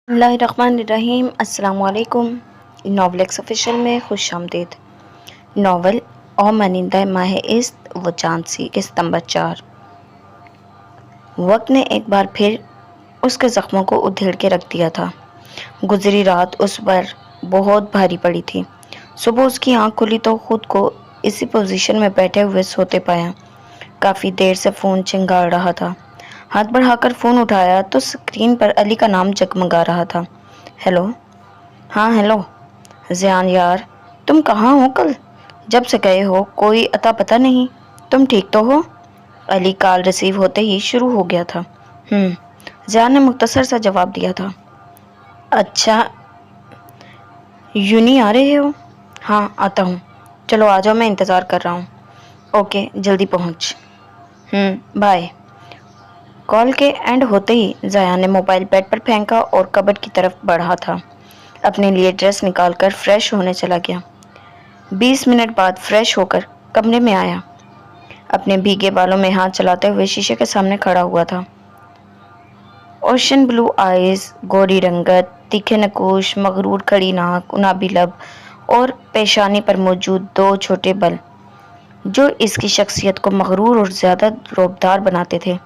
बिस्मिल्लाहिर्रहमानिर्रहीम। अस्सलाम वालेकुम। नॉवल एक्स ऑफिशियल में खुश आमदीद। नावल और मनिंदा माह इस्त व चांदसी के सितंबर 4। वक्त ने एक बार फिर उसके ज़ख्मों को उधेड़ के रख दिया था। गुजरी रात उस पर बहुत भारी पड़ी थी। सुबह उसकी आंख खुली तो खुद को इसी पोजीशन में बैठे हुए सोते पाया। काफ़ी देर से फ़ोन चिंगाड़ रहा था। हाथ बढ़ाकर फ़ोन उठाया तो स्क्रीन पर अली का नाम जगमगा रहा था। हेलो। हाँ हेलो ज़ियान यार, तुम कहाँ हो? कल जब से गए हो कोई अता पता नहीं। तुम ठीक तो हो? अली कॉल रिसीव होते ही शुरू हो गया था। ज़ियान ने मुख्तसर सा जवाब दिया था। अच्छा, यूं नहीं आ रहे हो? हाँ आता हूँ, चलो आ जाओ, मैं इंतज़ार कर रहा हूँ। ओके जल्दी पहुँच। बाय। कॉल के एंड होते ही ज़ियान ने मोबाइल बेड पर फेंका और कबर्ड की तरफ बढ़ा था। अपने लिए ड्रेस निकालकर फ्रेश होने चला गया। 20 मिनट बाद फ्रेश होकर कमरे में आया। अपने भीगे बालों में हाथ चलाते हुए शीशे के सामने खड़ा हुआ था। ओशन ब्लू आइज, गोरी रंगत, तीखे नकूश, मगरूर खड़ी नाक, गुलाबी लब और पेशानी पर मौजूद 2 छोटे बल जो इसकी शख्सियत को मगरूर और ज़्यादा रौबदार बनाते थे।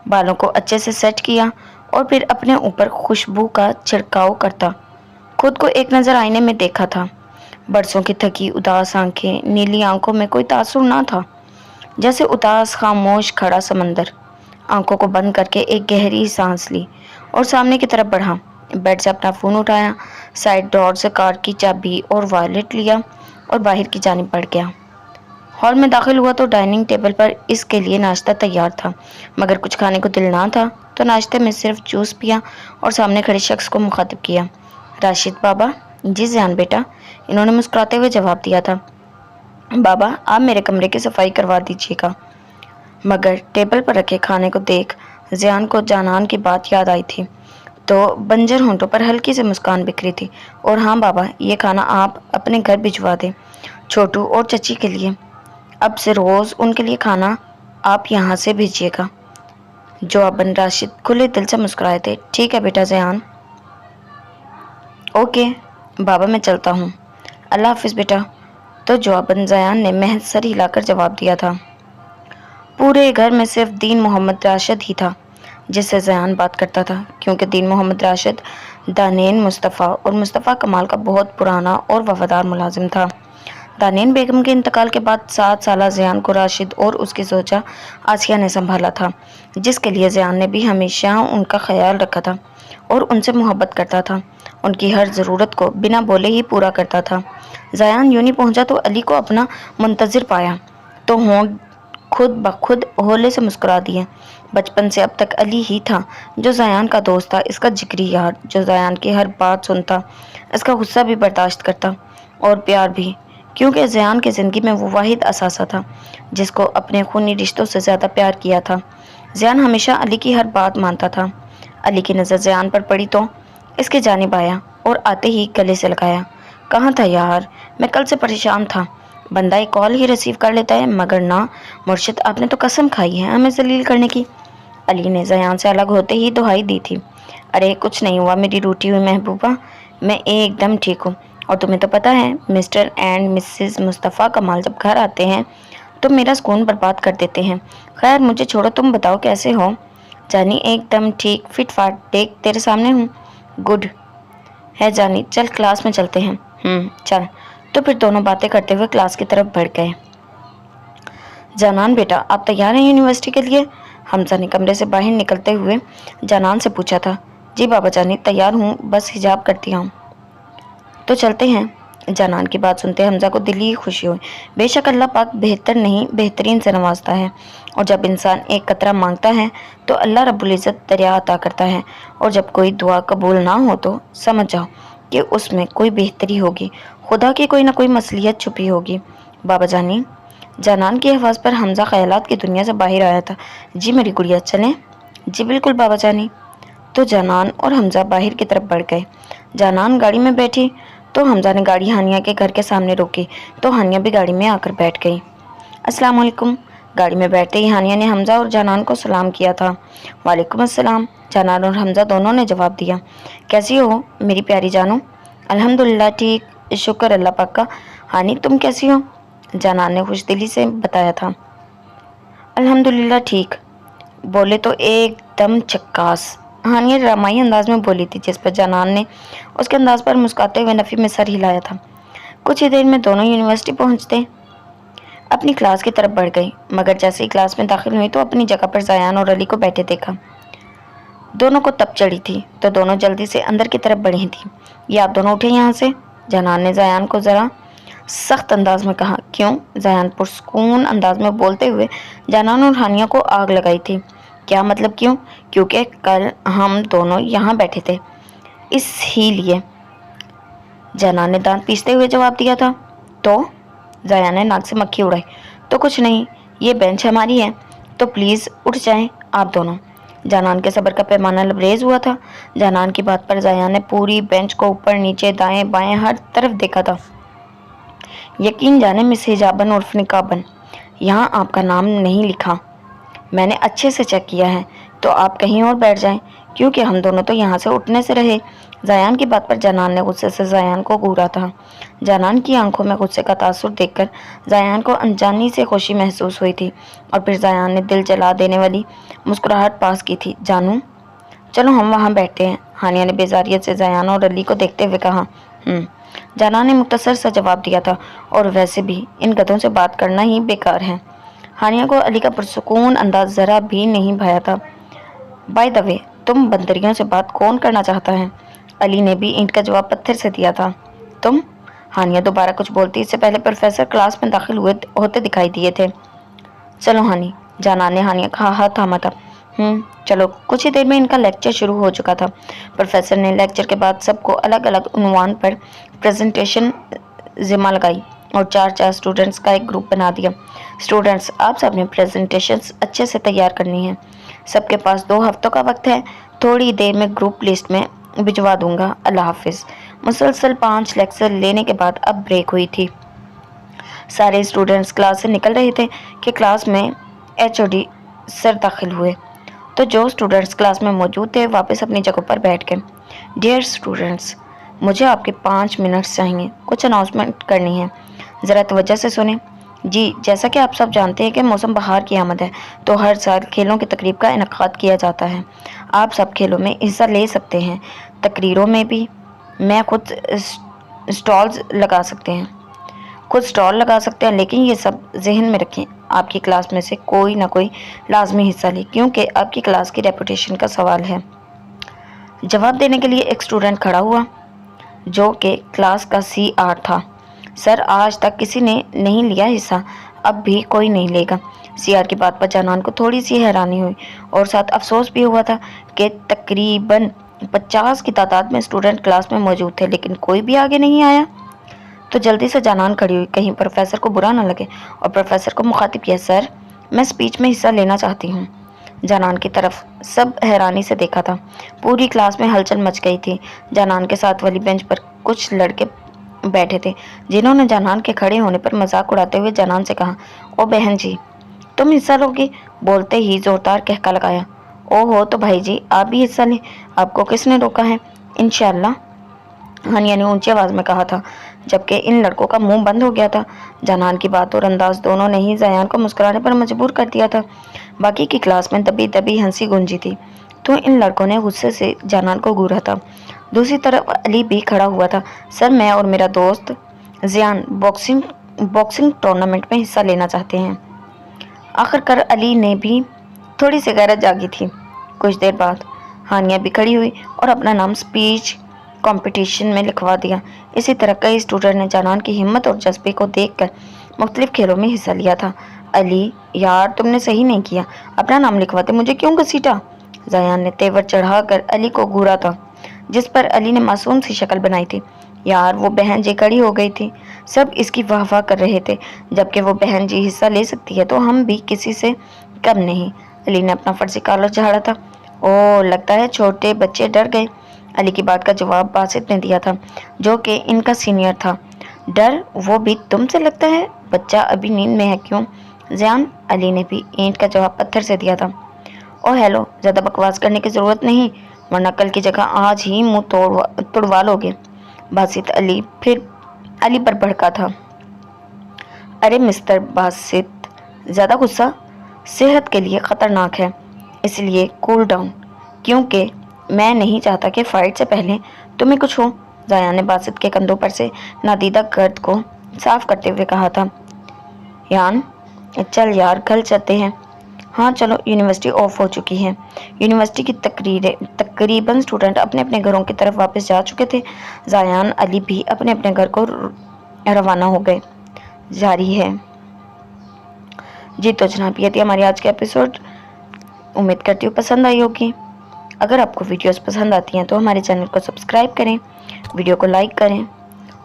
बालों को अच्छे से सेट किया और फिर अपने ऊपर खुशबू का छिड़काव करता खुद को एक नज़र आईने में देखा था। बरसों की थकी उदास आंखें, नीली आंखों में कोई तासुर ना था, जैसे उदास खामोश खड़ा समंदर। आंखों को बंद करके एक गहरी सांस ली और सामने की तरफ बढ़ा। बेड से अपना फ़ोन उठाया, साइड ड्रॉर से कार की चाबी और वॉलेट लिया और बाहर की जानिब बढ़ गया। हॉल में दाखिल हुआ तो डाइनिंग टेबल पर इसके लिए नाश्ता तैयार था, मगर कुछ खाने को दिल ना था तो नाश्ते में सिर्फ जूस पिया और सामने खड़े शख्स को मुखातिब किया। राशिद बाबा? जी ज़ियान बेटा, इन्होंने मुस्कुराते हुए जवाब दिया था। बाबा आप मेरे कमरे की सफाई करवा दीजिएगा। मगर टेबल पर रखे खाने को देख ज़ियान को जानान की बात याद आई थी तो बंजर होंठों पर हल्की सी मुस्कान बिखरी थी। और हाँ बाबा, ये खाना आप अपने घर भिजवा दें, छोटू और चची के लिए। अब से रोज़ उनके लिए खाना आप यहाँ से भेजिएगा। जवाबन राशिद खुले दिल से मुस्कुराए थे। ठीक है बेटा ज़ियान। ओके बाबा, मैं चलता हूँ। अल्लाह हाफिज़ बेटा। तो जवाबन ज़ियान ने महज सर हिलाकर जवाब दिया था। पूरे घर में सिर्फ दीन मोहम्मद राशिद ही था जिससे ज़ियान बात करता था, क्योंकि दीन मोहम्मद राशिद दानेन मुस्तफ़ा और मुस्तफ़ा कमाल का बहुत पुराना और वफादार मुलाजिम था। दानेन बेगम के इंतकाल के बाद 7 साल ज़ियान को राशिद और उसकी जोजा आसिया ने संभाला था, जिसके लिए ज़ियान ने भी हमेशा उनका ख्याल रखा था और उनसे मोहब्बत करता था। उनकी हर ज़रूरत को बिना बोले ही पूरा करता था। ज़ियान यूं ही पहुंचा तो अली को अपना मुंतज़िर पाया तो होंठ खुद ब खुद होले से मुस्कुरा दिए। बचपन से अब तक अली ही था जो ज़ियान का दोस्त था, इसका जिगरी यार, जो ज़ियान की हर बात सुनता, इसका गुस्सा भी बर्दाश्त करता और प्यार भी, क्योंकि ज़ियान की ज़िंदगी में वो वाहिद असासा था जिसको अपने खूनी रिश्तों से ज़्यादा प्यार किया था। ज़ियान हमेशा अली की हर बात मानता था। अली की नज़र ज़ियान पर पड़ी तो इसके जानिब आया और आते ही गले से लगाया। कहाँ था यार, मैं कल से परेशान था। बंदा एक कॉल ही रिसीव कर लेता है, मगर ना मुर्शिद, आपने तो कसम खाई है हमें जलील करने की। अली ने ज़ियान से अलग होते ही दुहाई दी थी। अरे कुछ नहीं हुआ मेरी रूठी हुई महबूबा, मैं एकदम ठीक हूँ। और तुम्हें तो पता है मिस्टर एंड मिसेस मुस्तफ़ा कमाल जब घर आते हैं तो मेरा सुकून बर्बाद कर देते हैं। खैर मुझे छोड़ो, तुम बताओ कैसे हो? जानी एकदम ठीक, फिट फाट, देख तेरे सामने हूँ। गुड है जानी, चल क्लास में चलते हैं। चल। तो फिर दोनों बातें करते हुए क्लास की तरफ बढ़ गए। जानान बेटा, आप तैयार हैं यूनिवर्सिटी के लिए? हमजा ने कमरे से बाहर निकलते हुए जानान से पूछा था। जी बाबा जानी, तैयार हूँ, बस हिजाब करती हूँ। तो चलते हैं। जानान की बात सुनते हमजा को दिली खुशी हुई। बेशक अल्लाह पाक बेहतर नहीं बेहतरीन से नवाजता है, और जब इंसान एक कतरा मांगता है तो अल्लाह रब्बुल इज़्ज़त दरिया अता करता है, और जब कोई दुआ कबूल ना हो तो समझ जाओ कि उसमें कोई बेहतरी होगी, खुदा की कोई ना कोई मसलियत छुपी होगी। बाबा जानी। जानान की आवाज़ पर हमजा ख्यालात की दुनिया से बाहर आया था। जी मेरी गुड़िया, चलें? जी बिल्कुल बाबा जानी। तो जानान और हमजा बाहर की तरफ बढ़ गए। जानान गाड़ी में बैठी तो हमजा ने गाड़ी हानिया के घर के सामने रोकी तो हानिया भी गाड़ी में आकर बैठ गई। अस्सलाम वालेकुम। گاڑی میں بیٹھتے ہی ہانیہ نے حمزہ اور جانان کو سلام کیا تھا۔ وعلیکم السلام، جانان اور حمزہ دونوں نے جواب دیا۔ کیسی ہو میری پیاری جانو؟ الحمدللہ ٹھیک، شکر اللہ پاک کا۔ ہانی تم کیسی ہو؟ جانان نے خوش دلی سے بتایا تھا۔ الحمدللہ ٹھیک، بولے تو ایک دم چکاس، ہانیہ ڈرامائی انداز میں بولی تھی، جس پر جانان نے اس کے انداز پر مسکراتے ہوئے نفی میں سر ہلایا تھا۔ کچھ ہی دیر میں دونوں یونیورسٹی پہنچتے اپنی کلاس کی طرف بڑھ گئی، مگر جیسے ہی کلاس میں داخل ہوئی تو اپنی جگہ پر زیان اور علی کو بیٹھے دیکھا۔ دونوں کو تب چڑھی تھی تو دونوں جلدی سے اندر کی طرف بڑھی تھی۔ یہ آپ دونوں اٹھے یہاں سے، جانان نے زیان کو ذرا سخت انداز میں کہا۔ کیوں؟ زیان پرسکون انداز میں بولتے ہوئے جانان اور ہانیہ کو آگ لگائی تھی۔ کیا مطلب کیوں؟ کیونکہ کل ہم دونوں یہاں بیٹھے تھے، اس ہی لیے، جانان نے دانت پیستے ہوئے جواب دیا تھا۔ تو زیان نے ناک سے مکھی اڑائی۔ تو کچھ نہیں، یہ بینچ ہماری ہے، تو پلیز اٹھ جائیں آپ دونوں۔ جانان کے صبر کا پیمانہ لبریز ہوا تھا۔ جانان کی بات پر زیان نے پوری بینچ کو اوپر نیچے دائیں بائیں ہر طرف دیکھا تھا۔ یقین جانے مس حجابن عرف نقابن، یہاں آپ کا نام نہیں لکھا، میں نے اچھے سے چیک کیا ہے، تو آپ کہیں اور بیٹھ جائیں، کیونکہ ہم دونوں تو یہاں سے اٹھنے سے رہے۔ زیان کی بات پر جانان نے غصے سے زیان کو گھورا تھا۔ جانان کی آنکھوں میں غصے کا تاثر دیکھ کر زیان کو انجانی سے خوشی محسوس ہوئی تھی، اور پھر زیان نے دل جلا دینے والی مسکراہٹ پاس کی تھی۔ جانو چلو ہم وہاں بیٹھتے ہیں، ہانیہ نے بیزاریت سے زیان اور علی کو دیکھتے ہوئے کہا۔ جانان نے مختصر سا جواب دیا تھا، اور ویسے بھی ان گدھوں سے بات کرنا ہی بیکار ہے۔ ہانیہ کو علی کا پرسکون انداز ذرا بھی نہیں بھایا تھا۔ بائی دا وے، تم بندریوں سے بات کون کرنا چاہتا ہے؟ علی نے بھی اینٹ کا جواب پتھر سے دیا تھا۔ تم؟ ہانیہ دوبارہ کچھ بولتی اس سے پہلے پروفیسر کلاس میں داخل ہوتے دکھائی دیے تھے۔ چلو ہانی، جانان نے ہانیہ کا ہاتھ تھاما تھا۔ چلو۔ کچھ ہی دیر میں ان کا لیکچر شروع ہو چکا تھا۔ پروفیسر نے لیکچر کے بعد سب کو الگ الگ عنوان پر پریزنٹیشن ذمہ لگائی اور چار اسٹوڈنٹس کا ایک گروپ بنا دیا۔ اسٹوڈنٹس، آپ سب نے پریزنٹیشنز اچھے سے تیار کرنی ہے، سب کے پاس 2 ہفتوں کا وقت ہے، تھوڑی دیر میں گروپ لسٹ میں بھجوا دوں گا، اللہ حافظ۔ مسلسل 5 لیکچر لینے کے بعد اب بریک ہوئی تھی۔ سارے اسٹوڈنٹس کلاس سے نکل رہے تھے کہ کلاس میں HOD سر داخل ہوئے، تو جو اسٹوڈنٹس کلاس میں موجود تھے واپس اپنی جگہوں پر بیٹھ گئے۔ ڈیئر اسٹوڈنٹس، مجھے آپ کے 5 منٹس چاہیے، کچھ اناؤنسمنٹ کرنی ہے، ذرا توجہ سے سنیں۔ جی، جیسا کہ آپ سب جانتے ہیں کہ موسم بہار کی آمد ہے، تو ہر سال کھیلوں کی تقریب کا انعقاد کیا جاتا ہے۔ آپ سب کھیلوں میں حصہ لے سکتے ہیں، تقریروں میں بھی میں خود اسٹال لگا سکتے ہیں، لیکن یہ سب ذہن میں رکھیں، آپ کی کلاس میں سے کوئی نہ کوئی لازمی حصہ لے، کیونکہ آپ کی کلاس کی ریپوٹیشن کا سوال ہے۔ جواب دینے کے لیے ایک اسٹوڈنٹ کھڑا ہوا جو کہ کلاس کا CR تھا۔ سر، آج تک کسی نے نہیں لیا حصہ، اب بھی کوئی نہیں لے گا۔ CR کی بات پر جانان کو تھوڑی سی حیرانی ہوئی اور ساتھ افسوس بھی ہوا تھا کہ تقریباً 50 کی تعداد میں اسٹوڈنٹ کلاس میں موجود تھے، لیکن کوئی بھی آگے نہیں آیا۔ تو جلدی سے جانان کھڑی ہوئی، کہیں پروفیسر کو برا نہ لگے، اور پروفیسر کو مخاطب کیا، سر میں اسپیچ میں حصہ لینا چاہتی ہوں۔ جانان کی طرف سب حیرانی سے دیکھا تھا۔ پوری کلاس میں ہلچل مچ گئی تھی۔ جانان کے ساتھ والی بینچ پر کچھ لڑکے بیٹھے تھے جنہوں نے جانان کے کھڑے ہونے پر مذاق اڑاتے ہوئے جانان سے کہا، او بہن جی، تم حصہ لوگی؟ بولتے ہی زوردار کہکا لگایا۔ او ہو تو بھائی جی، آپ بھی حصہ لیں، آپ کو کس نے روکا ہے؟ انشاءاللہ، ہانیہ نے اونچی آواز میں کہا تھا، جبکہ ان لڑکوں کا منہ بند ہو گیا تھا۔ جانان کی بات اور انداز دونوں نے ہی زیان کو مسکرانے پر مجبور کر دیا تھا۔ باقی کی کلاس میں دبی دبی ہنسی گونجی تھی، تو ان لڑکوں نے غصے سے جانان کو گھورا تھا۔ دوسری طرف علی بھی کھڑا ہوا تھا۔ سر، میں اور میرا دوست زیان باکسنگ ٹورنامنٹ میں حصہ لینا چاہتے ہیں۔ آخر کار علی نے بھی تھوڑی سی غیرت جاگی تھی۔ کچھ دیر بعد ہانیہ بھی کھڑی ہوئی اور اپنا نام اسپیچ کمپٹیشن میں لکھوا دیا۔ اسی طرح کئی اسٹوڈنٹ نے جانان کی ہمت اور جذبے کو دیکھ کر مختلف کھیلوں میں حصہ لیا تھا۔ علی، یار تم نے صحیح نہیں کیا، اپنا نام لکھواتے مجھے کیوں گھسیٹا؟ زیان نے تیور چڑھا کر علی کو گھورا تھا، جس پر علی نے معصوم سی شکل بنائی تھی۔ یار، وہ بہن جی کھڑی ہو گئی تھی، سب اس کی واہ واہ کر رہے تھے، جبکہ وہ بہن جی حصہ لے سکتی ہے تو ہم بھی کسی سے کم نہیں۔ علی نے اپنا فرضی کالر جھاڑا تھا۔ او، لگتا ہے چھوٹے بچے ڈر گئے۔ علی کی بات کا جواب باسط نے دیا تھا، جو کہ ان کا سینئر تھا۔ ڈر وہ بھی تم سے؟ لگتا ہے بچہ ابھی نیند میں ہے، کیوں؟ ज़ियान अली ने भी ईंट का जवाब पत्थर से दिया था। ओ हेलो, ज़्यादा बकवास करने की ज़रूरत नहीं, वरना कल की जगह आज ही मुंह तुड़वा लोगे। बासित अली फिर अली पर भड़का था। अरे मिस्टर बासित, ज़्यादा गुस्सा सेहत के लिए ख़तरनाक है, इसलिए कूल डाउन, क्योंकि मैं नहीं चाहता कि फ़ाइट से पहले तुम्हें कुछ हो। ज़ाया ने बासित के कंधों पर से नादीदा गर्द को साफ करते हुए कहा था। यान, चल यार, कल चलते हैं। हाँ चलो, यूनिवर्सिटी ऑफ हो चुकी है। यूनिवर्सिटी की तकरीबन स्टूडेंट अपने अपने घरों की तरफ वापस जा चुके थे। ज़ायान अली भी अपने अपने घर को रवाना हो गए। जारी है। जी तो जनाब, ये थी हमारी आज की एपिसोड। उम्मीद करती हूँ पसंद आई होगी। अगर आपको वीडियोस पसंद आती हैं तो हमारे चैनल को सब्सक्राइब करें, वीडियो को लाइक करें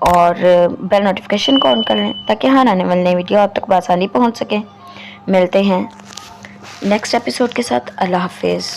और बेल नोटिफिकेशन को ऑन कर लें ताकि हर आने वाली नई वीडियो आप तक बआसानी पहुँच सके। मिलते हैं नेक्स्ट एपिसोड के साथ। अल्लाह हाफिज़।